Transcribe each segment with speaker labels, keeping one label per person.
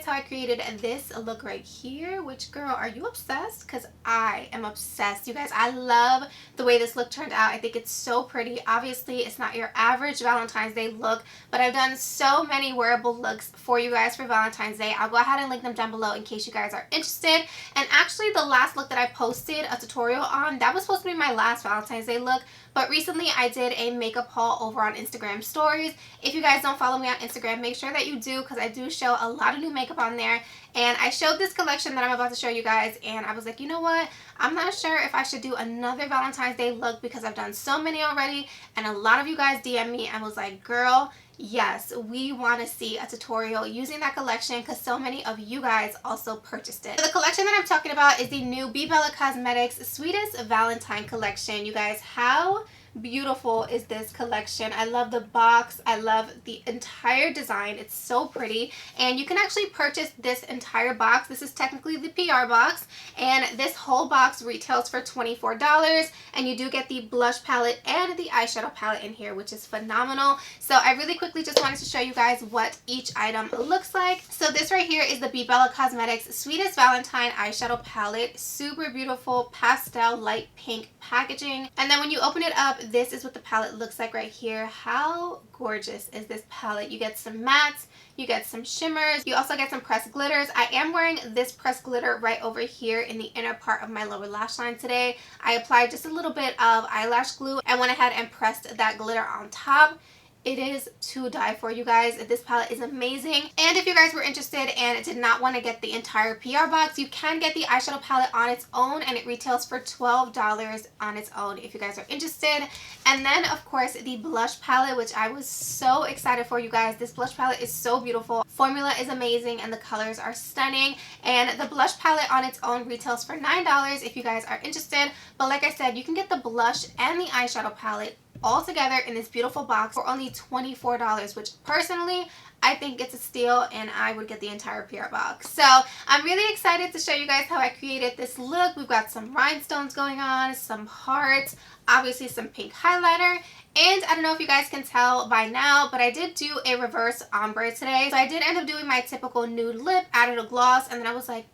Speaker 1: how I created this look right here, which girl, are you obsessed? Because I am obsessed. You guys, I love the way this look turned out. I think it's so pretty. Obviously, it's not your average Valentine's Day look, but I've done so many wearable looks for you guys for Valentine's Day. I'll go ahead and link them down below in case you guys are interested. And actually, the last look that I posted a tutorial on, that was supposed to be my last Valentine's Day look, but recently I did a makeup haul over on Instagram stories. If you guys don't follow me on Instagram, make sure that you do, because I do show a lot of new makeup on there. And I showed this collection that I'm about to show you guys, and I was like, you know what? I'm not sure if I should do another Valentine's Day look because I've done so many already, and a lot of you guys DM me and was like, girl, yes, we want to see a tutorial using that collection because so many of you guys also purchased it. So the collection that I'm talking about is the new BeBella Cosmetics Sweetest Valentine Collection. You guys, how beautiful is this collection? I love the box. I love the entire design. It's so pretty, and you can actually purchase this entire box. This is technically the PR box, and this whole box retails for $24, and you do get the blush palette and the eyeshadow palette in here, which is phenomenal. So I really quickly just wanted to show you guys what each item looks like. So this right here is the BeBella Cosmetics Sweetest Valentine eyeshadow palette. Super beautiful pastel light pink packaging, and then when you open it up, this is what the palette looks like right here. How gorgeous is this palette? You get some mattes, you get some shimmers, you also get some pressed glitters. I am wearing this pressed glitter right over here in the inner part of my lower lash line today. I applied just a little bit of eyelash glue and went ahead and pressed that glitter on top. It is to die for, you guys. This palette is amazing. And if you guys were interested and did not want to get the entire PR box, you can get the eyeshadow palette on its own, and it retails for $12 on its own if you guys are interested. And then, of course, the blush palette, which I was so excited for, you guys. This blush palette is so beautiful. Formula is amazing, and the colors are stunning. And the blush palette on its own retails for $9 if you guys are interested. But like I said, you can get the blush and the eyeshadow palette all together in this beautiful box for only $24, which personally I think it's a steal, and I would get the entire PR box. So I'm really excited to show you guys how I created this look. We've got some rhinestones going on, some hearts, obviously some pink highlighter, and I don't know if you guys can tell by now, but I did do a reverse ombre today. So I did end up doing my typical nude lip, added a gloss, and then I was like,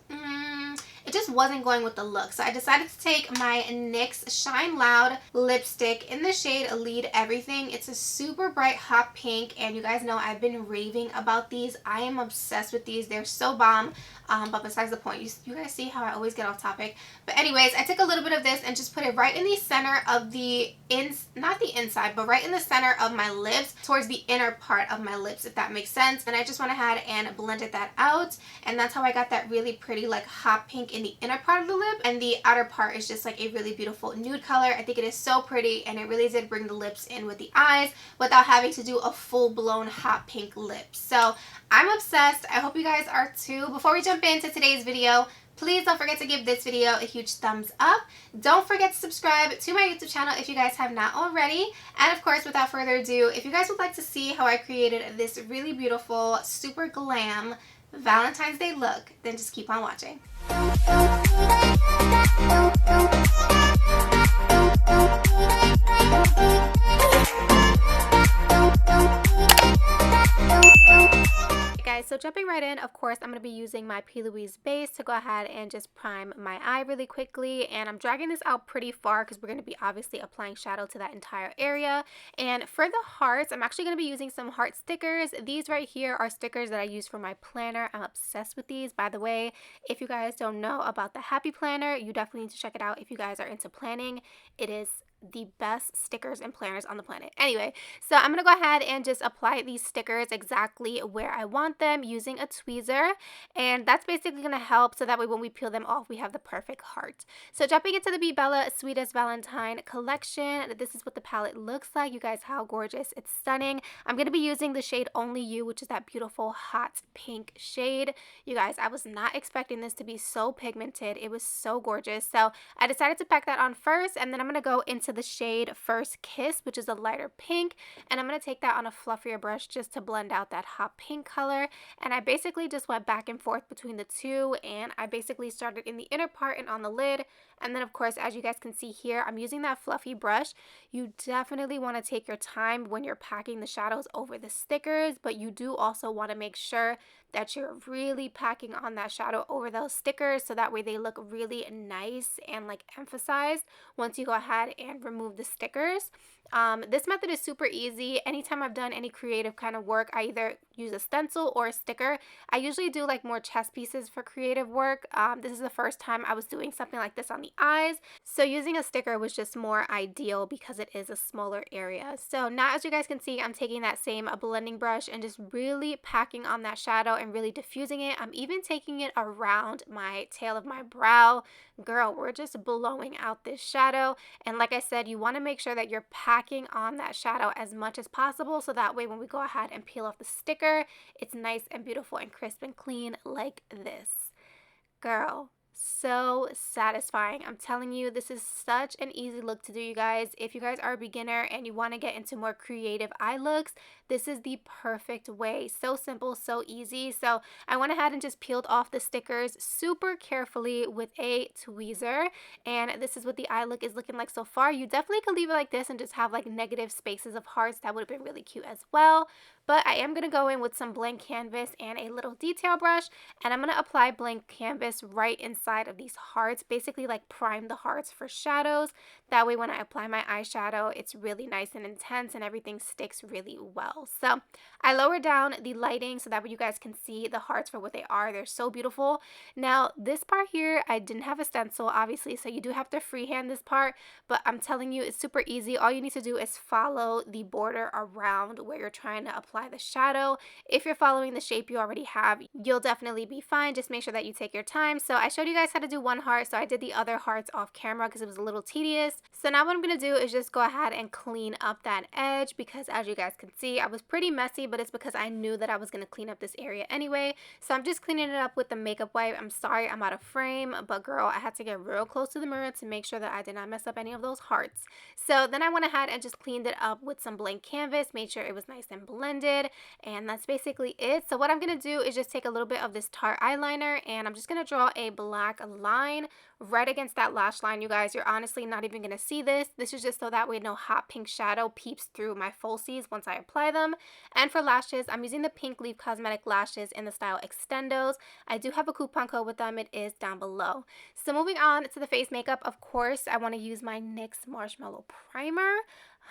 Speaker 1: it just wasn't going with the look. So I decided to take my NYX Shine Loud lipstick in the shade Lead Everything. It's a super bright hot pink, and you guys know I've been raving about these. I am obsessed with these. They're so bomb. But besides the point, you guys see how I always get off topic. But anyways, I took a little bit of this and just put it right in the center of the, not the inside, but right in the center of my lips, towards the inner part of my lips, if that makes sense. And I just went ahead and blended that out, and that's how I got that really pretty like hot pink in the inner part of the lip, and the outer part is just like a really beautiful nude color. I think it is so pretty, and it really did bring the lips in with the eyes without having to do a full-blown hot pink lip. So I'm obsessed. I hope you guys are too. Before we jump into today's video, please don't forget to give this video a huge thumbs up. Don't forget to subscribe to my YouTube channel if you guys have not already. And of course, without further ado, if you guys would like to see how I created this really beautiful, super glam Valentine's Day look, then just keep on watching. Guys, so jumping right in, of course, I'm going to be using my P. Louise base to go ahead and just prime my eye really quickly, and I'm dragging this out pretty far because we're going to be obviously applying shadow to that entire area. And for the hearts, I'm actually going to be using some heart stickers. These right here are stickers that I use for my planner. I'm obsessed with these. By the way, if you guys don't know about the Happy Planner, you definitely need to check it out if you guys are into planning. It is the best stickers and planners on the planet. Anyway, so I'm gonna go ahead and just apply these stickers exactly where I want them using a tweezer, and that's basically gonna help so that way when we peel them off we have the perfect heart. So jumping into the BeBella Sweetest Valentine Collection, this is what the palette looks like. You guys, how gorgeous. It's stunning. I'm gonna be using the shade Only You, which is that beautiful hot pink shade. You guys, I was not expecting this to be so pigmented. It was so gorgeous. So I decided to pack that on first, and then I'm gonna go into the shade First Kiss, which is a lighter pink, and I'm going to take that on a fluffier brush just to blend out that hot pink color. And I basically just went back and forth between the two, and I basically started in the inner part and on the lid. And then of course, as you guys can see here, I'm using that fluffy brush. You definitely want to take your time when you're packing the shadows over the stickers, but you do also want to make sure that you're really packing on that shadow over those stickers, so that way they look really nice and like emphasized once you go ahead and remove the stickers. This method is super easy. Anytime I've done any creative kind of work, I either use a stencil or a sticker. I usually do like more chest pieces for creative work. This is the first time I was doing something like this on the eyes, so using a sticker was just more ideal because it is a smaller area. So now, as you guys can see, I'm taking that same blending brush and just really packing on that shadow and really diffusing it. I'm even taking it around my tail of my brow. Girl, we're just blowing out this shadow. And like I said, you want to make sure that you're packing on that shadow as much as possible, so that way when we go ahead and peel off the sticker, it's nice and beautiful and crisp and clean like this. Girl, so satisfying. I'm telling you, this is such an easy look to do, you guys. If you guys are a beginner and you want to get into more creative eye looks, this is the perfect way. So simple, so easy. So I went ahead and just peeled off the stickers super carefully with a tweezer, and this is what the eye look is looking like so far. You definitely could leave it like this and just have like negative spaces of hearts. That would have been really cute as well. But I am going to go in with some blank canvas and a little detail brush, and I'm going to apply blank canvas right inside of these hearts, basically like prime the hearts for shadows. That way when I apply my eyeshadow, it's really nice and intense and everything sticks really well. So I lowered down the lighting so that way you guys can see the hearts for what they are. They're so beautiful. Now this part here, I didn't have a stencil obviously, so you do have to freehand this part, but I'm telling you, it's super easy. All you need to do is follow the border around where you're trying to apply the shadow. If you're following the shape you already have, you'll definitely be fine. Just make sure that you take your time. So I showed you guys how to do one heart, so I did the other hearts off camera because it was a little tedious. So now what I'm going to do is just go ahead and clean up that edge, because as you guys can see, I was pretty messy, but it's because I knew that I was going to clean up this area anyway. So I'm just cleaning it up with the makeup wipe. I'm sorry I'm out of frame, but girl, I had to get real close to the mirror to make sure that I did not mess up any of those hearts. So then I went ahead and just cleaned it up with some blank canvas, made sure it was nice and blended, and that's basically it. So what I'm going to do is just take a little bit of this Tarte eyeliner, and I'm just going to draw a black line right against that lash line. You guys, you're honestly not even going to see this. This is just so that way no hot pink shadow peeps through my falsies once I apply them. And for lashes, I'm using the Pink Leaf Cosmetic lashes in the style Extendos. I do have a coupon code with them. It is down below. So moving on to the face makeup, of course, I want to use my NYX Marshmallow Primer.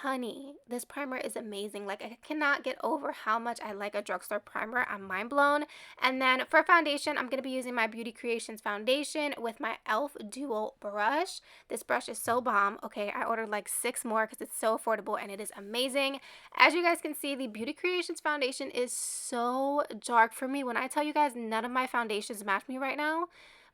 Speaker 1: Honey, this primer is amazing. Like, I cannot get over how much I like a drugstore primer. I'm mind blown. And then for foundation, I'm going to be using my Beauty Creations foundation with my e.l.f. Dual brush. This brush is so bomb. Okay, I ordered like 6 more because it's so affordable and it is amazing. As you guys can see, the Beauty Creations foundation is so dark for me. When I tell you guys none of my foundations match me right now,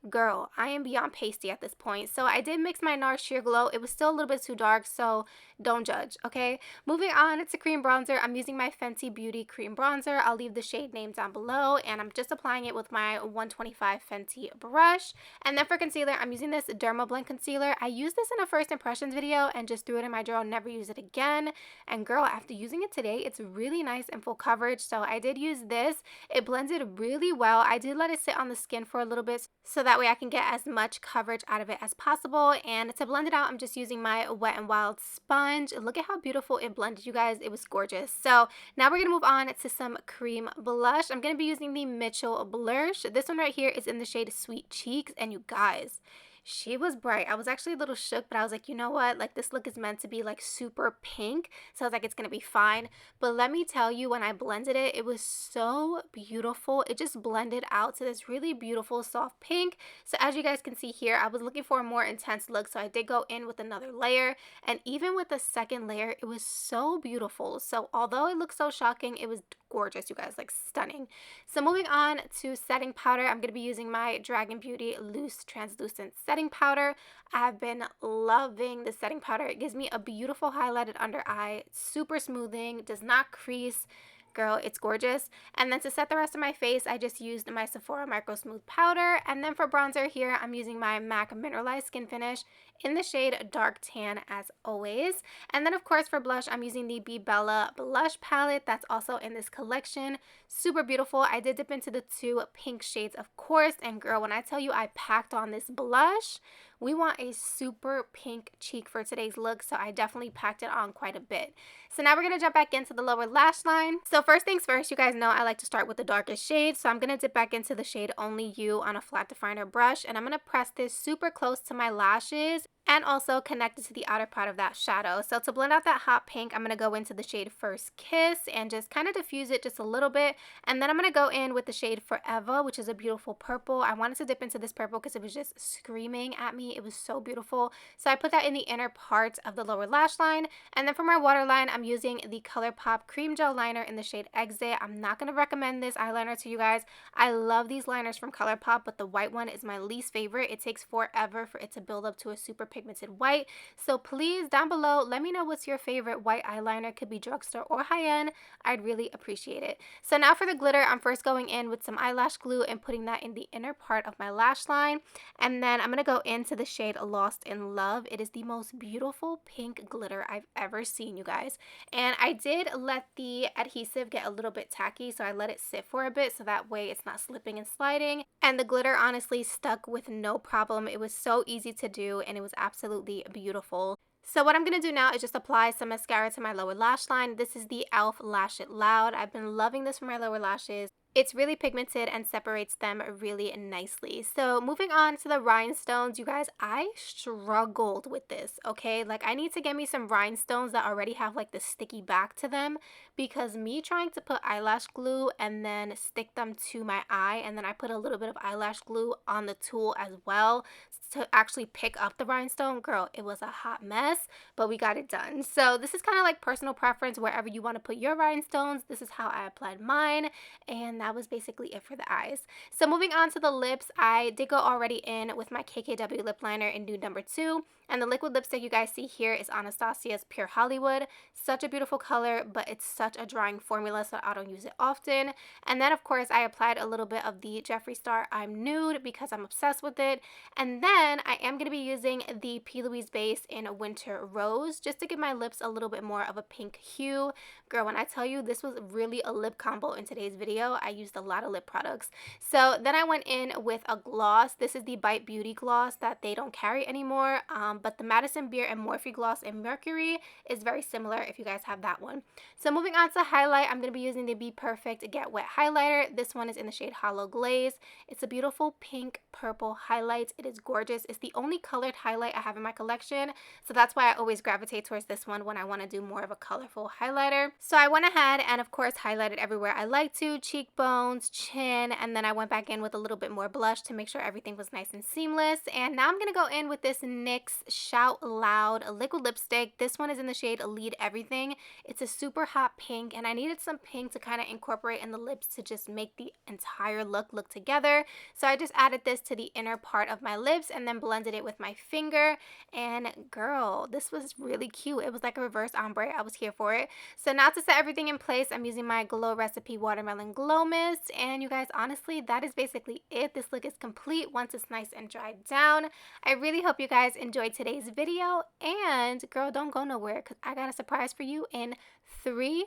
Speaker 1: girl, I am beyond pasty at this point. So I did mix my NARS Sheer Glow. It was still a little bit too dark, so don't judge, okay? Moving on to cream bronzer. I'm using my Fenty Beauty cream bronzer. I'll leave the shade name down below, and I'm just applying it with my 125 Fenty brush. And then for concealer, I'm using this Derma Blend concealer. I used this in a first impressions video and just threw it in my drawer, never use it again. And girl, after using it today, it's really nice and full coverage, so I did use this. It blended really well. I did let it sit on the skin for a little bit so that way I can get as much coverage out of it as possible. And to blend it out, I'm just using my Wet n Wild sponge. Look at how beautiful it blended, you guys. It was gorgeous. So now we're going to move on to some cream blush. I'm going to be using the Mitchell Blush. This one right here is in the shade Sweet Cheeks, and you guys, she was bright. I was actually a little shook, but I was like, you know what? Like, this look is meant to be like super pink. So I was like, it's going to be fine. But let me tell you, when I blended it, it was so beautiful. It just blended out to this really beautiful soft pink. So as you guys can see here, I was looking for a more intense look. So I did go in with another layer. And even with the second layer, it was so beautiful. So although it looked so shocking, it was gorgeous, you guys, like stunning. So moving on to setting powder, I'm going to be using my Dragon Beauty Loose Translucent Setting Powder. I've been loving this setting powder. It gives me a beautiful highlighted under eye, super smoothing, does not crease. Girl, it's gorgeous. And then to set the rest of my face, I just used my Sephora Micro Smooth Powder. And then for bronzer here, I'm using my MAC Mineralized Skin Finish in the shade Dark Tan as always. And then of course for blush, I'm using the BeBella Blush Palette. That's also in this collection. Super beautiful. I did dip into the 2 pink shades, of course. And girl, when I tell you I packed on this blush, We want a super pink cheek for today's look, so I definitely packed it on quite a bit. So now we're going to jump back into the lower lash line. So first things first, you guys know I like to start with the darkest shade, so I'm going to dip back into the shade Only You on a flat definer brush, and I'm going to press this super close to my lashes and also connect it to the outer part of that shadow. So to blend out that hot pink, I'm going to go into the shade First Kiss and just kind of diffuse it just a little bit. And then I'm going to go in with the shade Forever, which is a beautiful purple. I wanted to dip into this purple because it was just screaming at me. It was so beautiful. So I put that in the inner part of the lower lash line. And then for my waterline, I'm using the ColourPop Cream Gel Liner in the shade Exit. I'm not going to recommend this eyeliner to you guys. I love these liners from ColourPop, but the white one is my least favorite. It takes forever for it to build up to a super pigmented white. So please, down below, let me know what's your favorite white eyeliner. Could be drugstore or high-end. I'd really appreciate it. So now for the glitter, I'm first going in with some eyelash glue and putting that in the inner part of my lash line. And then I'm going to go into the shade Lost in Love. It is the most beautiful pink glitter I've ever seen, you guys. And I did let the adhesive get a little bit tacky, so I let it sit for a bit so that way it's not slipping and sliding. And the glitter honestly stuck with no problem. It was so easy to do and it was absolutely beautiful. So what I'm going to do now is just apply some mascara to my lower lash line. This is the e.l.f. Lash It Loud. I've been loving this for my lower lashes. It's really pigmented and separates them really nicely. So moving on to the rhinestones, you guys, I struggled with this, okay? Like, I need to get me some rhinestones that already have like the sticky back to them, because me trying to put eyelash glue and then stick them to my eye, and then I put a little bit of eyelash glue on the tool as well to actually pick up the rhinestone, girl, it was a hot mess, but we got it done. So this is kind of like personal preference. Wherever you want to put your rhinestones, this is how I applied mine, and that was basically it for the eyes. So moving on to the lips, I did go already in with my KKW lip liner in nude number 2, and the liquid lipstick you guys see here is Anastasia's Pure Hollywood. Such a beautiful color, but it's such a drying formula, so I don't use it often. And then of course I applied a little bit of the Jeffree Star I'm Nude because I'm obsessed with it. And then I am going to be using the P. Louise base in Winter Rose just to give my lips a little bit more of a pink hue. Girl, when I tell you this was really a lip combo in today's video, I used a lot of lip products. So then I went in with a gloss. This is the Bite Beauty gloss that they don't carry anymore, but the Madison Beer and Morphe gloss in Mercury is very similar if you guys have that one. So moving on to highlight, I'm going to be using the Be Perfect Get Wet highlighter. This one is in the shade Hollow Glaze. It's a beautiful pink purple highlight. It is gorgeous. It's the only colored highlight I have in my collection, so that's why I always gravitate towards this one when I want to do more of a colorful highlighter. So I went ahead and of course highlighted everywhere I like to, cheekbones, chin, and then I went back in with a little bit more blush to make sure everything was nice and seamless. And now I'm going to go in with this NYX Shout Loud liquid lipstick. This one is in the shade Lead Everything. It's a super hot pink, and I needed some pink to kind of incorporate in the lips to just make the entire look together. So I just added this to the inner part of my lips and then blended it with my finger. And girl, this was really cute. It was like a reverse ombre. I was here for it. So now to set everything in place, I'm using my Glow Recipe Watermelon Glow Mist. And you guys, honestly, that is basically it. This look is complete once it's nice and dried down. I really hope you guys enjoyed today's video. And girl, don't go nowhere because I got a surprise for you in 3,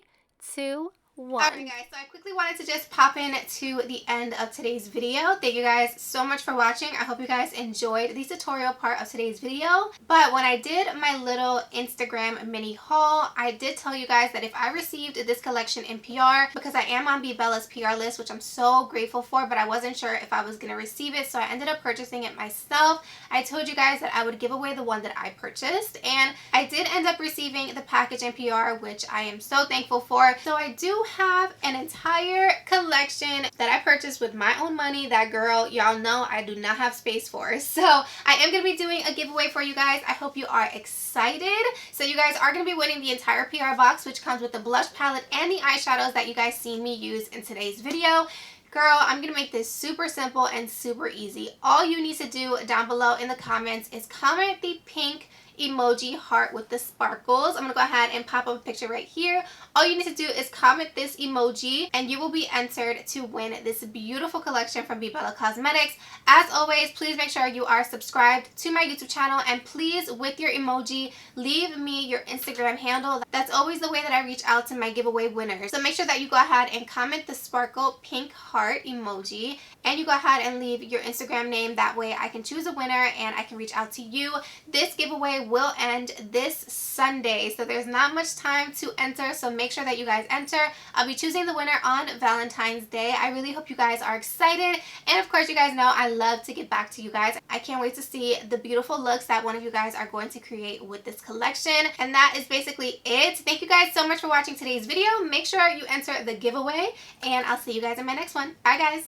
Speaker 1: 2, 1. Alright guys, so I quickly wanted to just pop in to the end of today's video. Thank you guys so much for watching. I hope you guys enjoyed the tutorial part of today's video. But when I did my little Instagram mini haul, I did tell you guys that if I received this collection in PR, because I am on BeBella's PR list, which I'm so grateful for, but I wasn't sure if I was going to receive it, so I ended up purchasing it myself. I told you guys that I would give away the one that I purchased, and I did end up receiving the package in PR, which I am so thankful for. So I do have an entire collection that I purchased with my own money that, girl, y'all know I do not have space for. So I am going to be doing a giveaway for you guys. I hope you are excited. So you guys are going to be winning the entire PR box, which comes with the blush palette and the eyeshadows that you guys seen me use in today's video. Girl, I'm going to make this super simple and super easy. All you need to do down below in the comments is comment the pink emoji heart with the sparkles. I'm going to go ahead and pop up a picture right here. All you need to do is comment this emoji and you will be entered to win this beautiful collection from BeBella Cosmetics. As always, please make sure you are subscribed to my YouTube channel, and please, with your emoji, leave me your Instagram handle. That's always the way that I reach out to my giveaway winners. So make sure that you go ahead and comment the sparkle pink heart emoji, and you go ahead and leave your Instagram name. That way I can choose a winner and I can reach out to you. This giveaway will end this Sunday, so there's not much time to enter, so make sure that you guys enter. I'll be choosing the winner on Valentine's Day. I really hope you guys are excited, and of course you guys know I love to get back to you guys. I can't wait to see the beautiful looks that one of you guys are going to create with this collection. And that is basically it. Thank you guys so much for watching today's video. Make sure you enter the giveaway, and I'll see you guys in my next one. Bye guys.